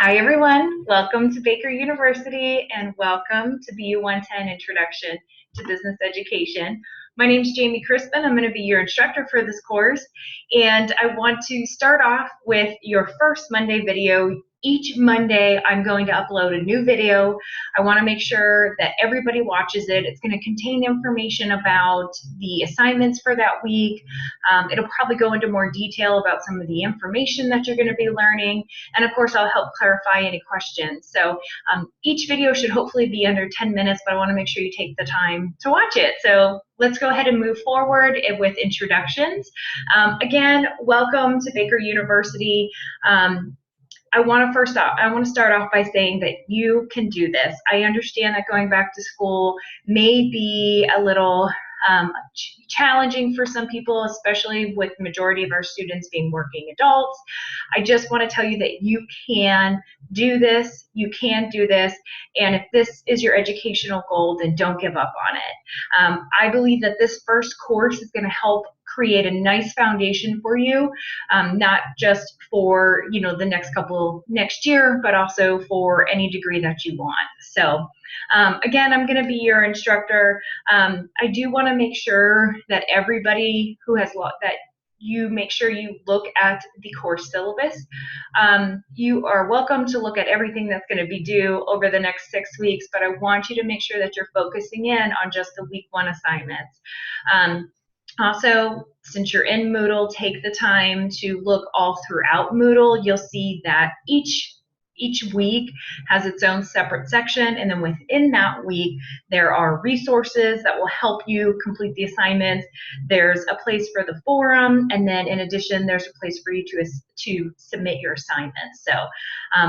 Hi everyone, welcome to Baker University and welcome to BU 110 Introduction to Business Education. My name is Jamie Crispin. I'm going to be your instructor for this course, and I want to start off with your first Monday video. Each Monday I'm going to upload a new video. I want to make sure that everybody watches it. It's going to contain information about the assignments for that week. It'll probably go into more detail about some of the information that you're going to be learning, and of course I'll help clarify any questions. So each video should hopefully be under 10 minutes, but I want to make sure you take the time to watch it. So let's go ahead and move forward with introductions. Again, welcome to Baker University. I want to start off by saying that you can do this. I understand that going back to school may be a little challenging for some people, especially with the majority of our students being working adults. I just want to tell you that you can do this. You can do this. And if this is your educational goal, then don't give up on it. I believe that this first course is going to help create a nice foundation for you, not just for the next year, but also for any degree that you want. So again, I'm going to be your instructor. I do want to make sure that everybody who has that you make sure you look at the course syllabus. You are welcome to look at everything that's going to be due over the next 6 weeks, but I want you to make sure that you're focusing in on just the week 1 assignments. Also, since you're in Moodle, take the time to look all throughout Moodle. You'll see that each week has its own separate section, and then within that week there are resources that will help you complete the assignments. There's a place for the forum, and then in addition there's a place for you to submit your assignments. So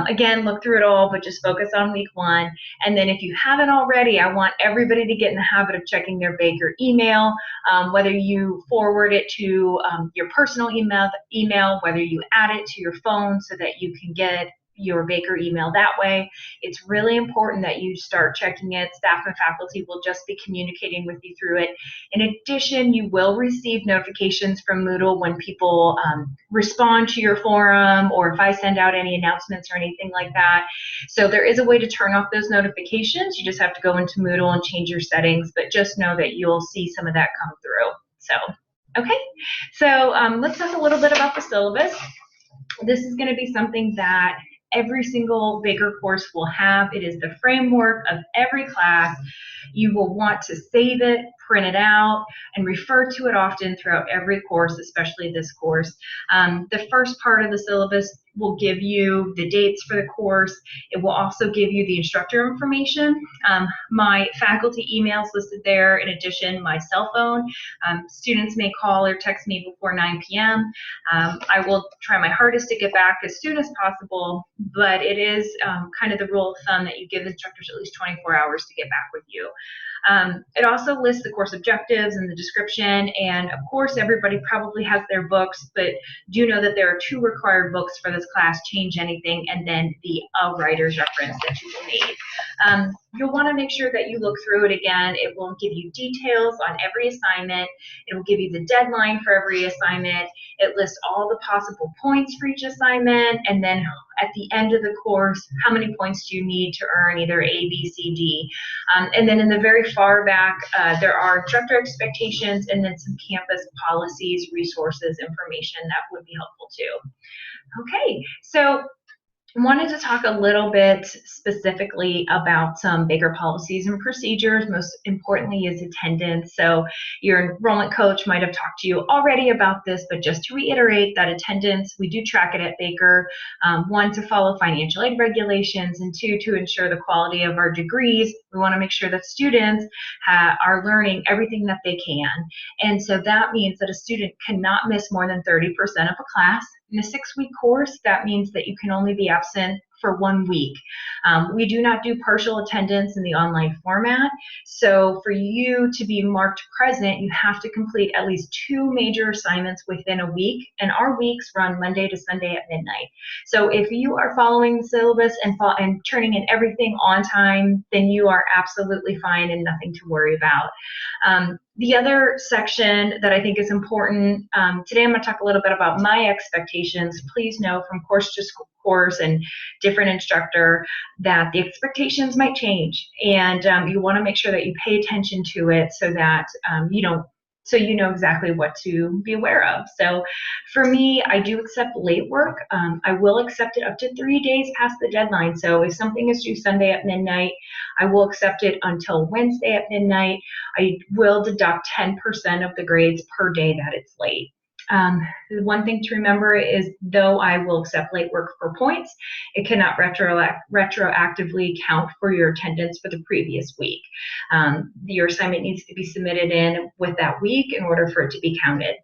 again, look through it all, but just focus on week 1. And then if you haven't already, I want everybody to get in the habit of checking their Baker email, whether you forward it to your personal email, whether you add it to your phone so that you can get your Baker email that way. It's really important that you start checking it. Staff and faculty will just be communicating with you through it. In addition, you will receive notifications from Moodle when people respond to your forum, or if I send out any announcements or anything like that. So there is a way to turn off those notifications. You just have to go into Moodle and change your settings, but just know that you'll see some of that come through. So, okay. So let's talk a little bit about the syllabus. This is going to be something that every single Baker course will have. It is the framework of every class. You will want to save it, print it out, and refer to it often throughout every course, especially this course. The first part of the syllabus will give you the dates for the course. It will also give you the instructor information. My faculty emails listed there. In addition, my cell phone. Students may call or text me before 9 p.m. I will try my hardest to get back as soon as possible, but it is kind of the rule of thumb that you give instructors at least 24 hours to get back with you. It also lists the course objectives and the description, and of course everybody probably has their books, but do know that there are 2 required books for this class, Change Anything, and then the writer's reference that you will need. You'll want to make sure that you look through it again. It will give you details on every assignment. It will give you the deadline for every assignment. It lists all the possible points for each assignment, and then at the end of the course, how many points do you need to earn either A, B, C, D. And then in the very far back, there are instructor expectations and then some campus policies, resources, information that would be helpful too. Okay, so I wanted to talk a little bit specifically about some Baker policies and procedures. Most importantly is attendance. So your enrollment coach might have talked to you already about this, but just to reiterate that attendance, we do track it at Baker. 1, to follow financial aid regulations, and 2, to ensure the quality of our degrees. We want to make sure that students are learning everything that they can. And so that means that a student cannot miss more than 30% of a class. In a 6-week course, that means that you can only be absent for 1 week. We do not do partial attendance in the online format, so for you to be marked present, you have to complete at least 2 major assignments within a week, and our weeks run Monday to Sunday at midnight. So if you are following the syllabus and turning in everything on time, then you are absolutely fine and nothing to worry about. The other section that I think is important, today I'm going to talk a little bit about my expectations. Please know from course to course and different instructor that the expectations might change, and you want to make sure that you pay attention to it so that you know exactly what to be aware of. So for me, I do accept late work. I will accept it up to 3 days past the deadline. So if something is due Sunday at midnight, I will accept it until Wednesday at midnight. I will deduct 10% of the grades per day that it's late. The one thing to remember is, though I will accept late work for points, it cannot retroactively count for your attendance for the previous week. Your assignment needs to be submitted in with that week in order for it to be counted.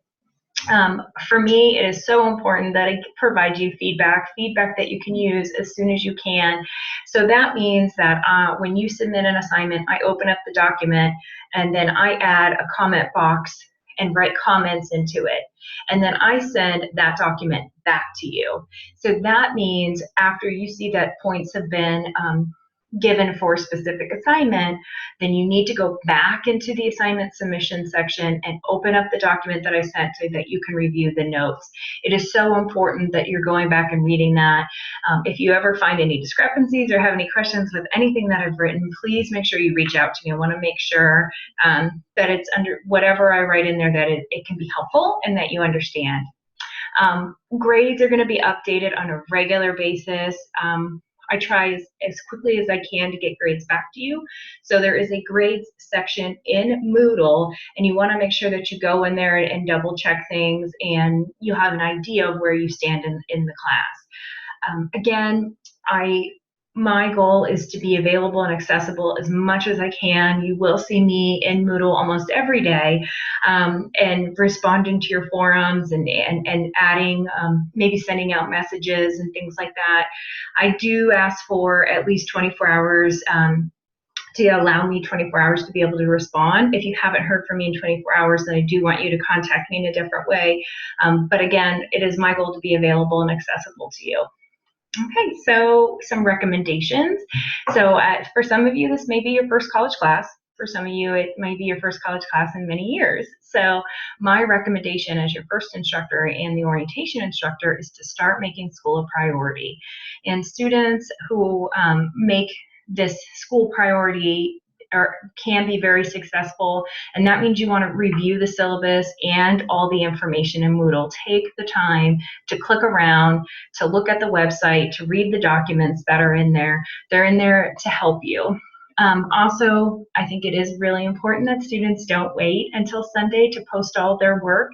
For me, it is so important that I provide you feedback that you can use as soon as you can. So that means that when you submit an assignment, I open up the document and then I add a comment box and write comments into it. And then I send that document back to you. So that means after you see that points have been given for a specific assignment, then you need to go back into the assignment submission section and open up the document that I sent so that you can review the notes. It is so important that you're going back and reading that. If you ever find any discrepancies or have any questions with anything that I've written, please make sure you reach out to me. I want to make sure that it's under whatever I write in there, that it can be helpful and that you understand. Grades are going to be updated on a regular basis. I try as quickly as I can to get grades back to you. So there is a grades section in Moodle, and you want to make sure that you go in there and double check things and you have an idea of where you stand in the class. Again, my goal is to be available and accessible as much as I can. You will see me in Moodle almost every day, and responding to your forums and adding, maybe sending out messages and things like that. I do ask for at least 24 hours to allow me 24 hours to be able to respond. If you haven't heard from me in 24 hours, then I do want you to contact me in a different way. But again, it is my goal to be available and accessible to you. Okay, so some recommendations. So for some of you, this may be your first college class. For some of you, it may be your first college class in many years. So my recommendation as your first instructor and the orientation instructor is to start making school a priority. And students who make this school priority can be very successful, and that means you want to review the syllabus and all the information in Moodle. Take the time to click around, to look at the website, to read the documents that are in there. They're in there to help you. Also, I think it is really important that students don't wait until Sunday to post all their work.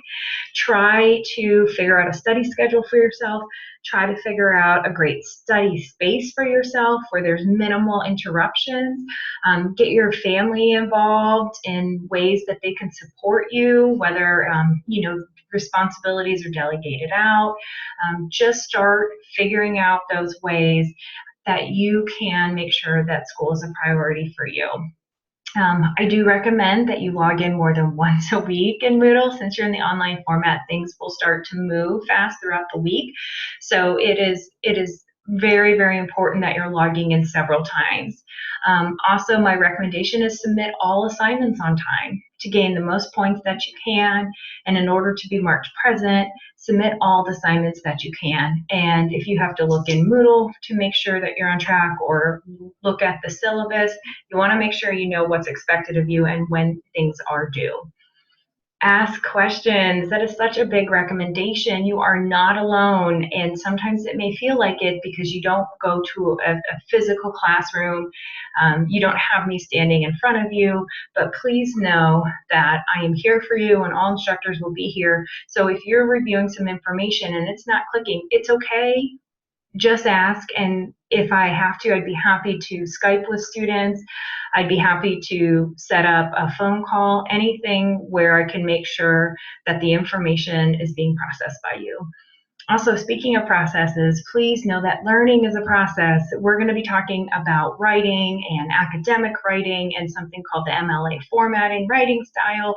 Try to figure out a study schedule for yourself. Try to figure out a great study space for yourself where there's minimal interruptions. Get your family involved in ways that they can support you, whether responsibilities are delegated out. Just start figuring out those ways that you can make sure that school is a priority for you. I do recommend that you log in more than once a week in Moodle. Since you're in the online format, things will start to move fast throughout the week. So it is very, very important that you're logging in several times. Also, my recommendation is submit all assignments on time to gain the most points that you can. And in order to be marked present, submit all the assignments that you can. And if you have to look in Moodle to make sure that you're on track or look at the syllabus, you want to make sure you know what's expected of you and when things are due. Ask questions. That is such a big recommendation. You are not alone, and sometimes it may feel like it because you don't go to a physical classroom. You don't have me standing in front of you, but please know that I am here for you and all instructors will be here. So if you're reviewing some information and it's not clicking, it's okay. Just ask, and if I have to, I'd be happy to Skype with students. I'd be happy to set up a phone call, anything where I can make sure that the information is being processed by you. Also, speaking of processes, please know that learning is a process. We're going to be talking about writing and academic writing and something called the MLA formatting writing style,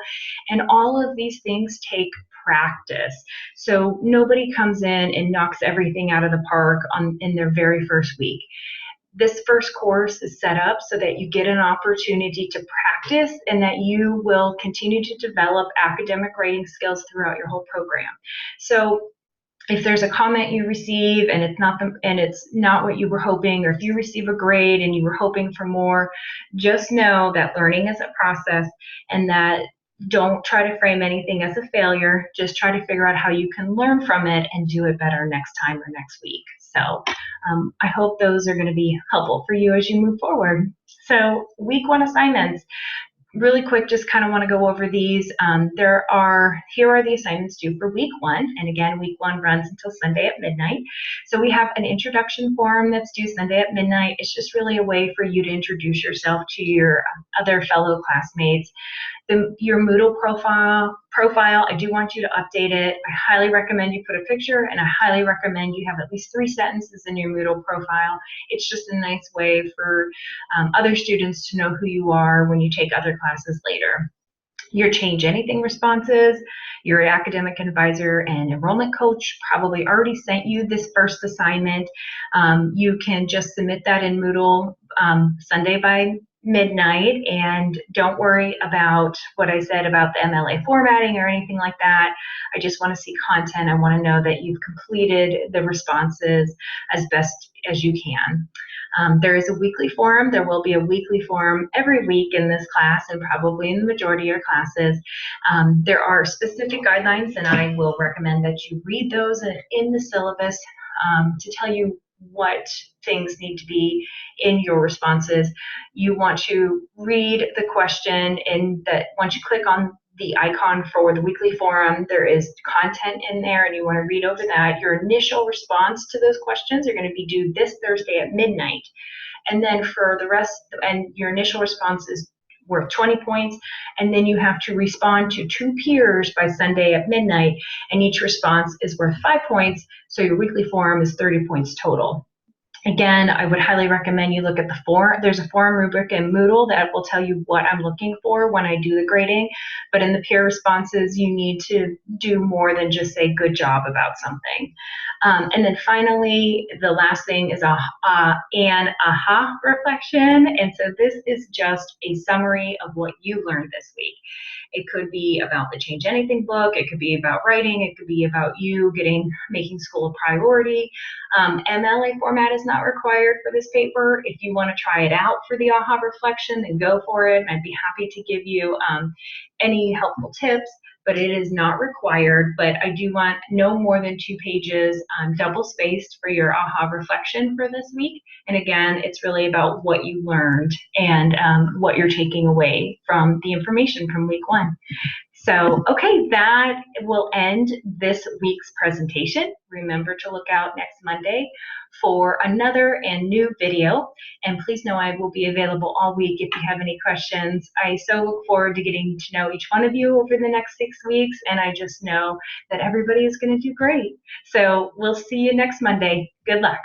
and all of these things take practice. So nobody comes in and knocks everything out of the park in their very first week. this first course is set up so that you get an opportunity to practice and that you will continue to develop academic writing skills throughout your whole program. So if there's a comment you receive and it's not what you were hoping, or if you receive a grade and you were hoping for more, just know that learning is a process, and that don't try to frame anything as a failure. Just try to figure out how you can learn from it and do it better next time or next week. So I hope those are going to be helpful for you as you move forward. So week 1 assignments. Really quick, just kind of want to go over these. Here are the assignments due for week 1. And again, week 1 runs until Sunday at midnight. So we have an introduction form that's due Sunday at midnight. It's just really a way for you to introduce yourself to your other fellow classmates. Your Moodle profile, I do want you to update it. I highly recommend you put a picture, and I highly recommend you have at least 3 sentences in your Moodle profile. It's just a nice way for other students to know who you are when you take other classes later. Your Change Anything responses, your academic advisor and enrollment coach probably already sent you this first assignment. You can just submit that in Moodle Sunday by midnight, and don't worry about what I said about the MLA formatting or anything like that. I just want to see content. I want to know that you've completed the responses as best as you can. There is a weekly forum. There will be a weekly forum every week in this class, and probably in the majority of your classes. There are specific guidelines, and I will recommend that you read those in the syllabus to tell you what things need to be in your responses. You want to read the question, and that once you click on the icon for the weekly forum, there is content in there, and you want to read over that. Your initial response to those questions are going to be due this Thursday at midnight. And then for the rest, and your initial response is worth 20 points, and then you have to respond to 2 peers by Sunday at midnight, and each response is worth 5 points, so your weekly forum is 30 points total. Again, I would highly recommend you look at the forum. There's a forum rubric in Moodle that will tell you what I'm looking for when I do the grading, but in the peer responses, you need to do more than just say good job about something. And then finally, the last thing is an AHA reflection. And so this is just a summary of what you learned this week. It could be about the Change Anything book. It could be about writing. It could be about you making school a priority. MLA format is not required for this paper. If you want to try it out for the AHA reflection, then go for it. I'd be happy to give you any helpful tips, but it is not required. But I do want no more than 2 pages double spaced for your AHA reflection for this week. And again, it's really about what you learned and what you're taking away from the information from week 1. So, okay, that will end this week's presentation. Remember to look out next Monday for another and new video. And please know I will be available all week if you have any questions. I so look forward to getting to know each one of you over the next 6 weeks, and I just know that everybody is going to do great. So we'll see you next Monday. Good luck.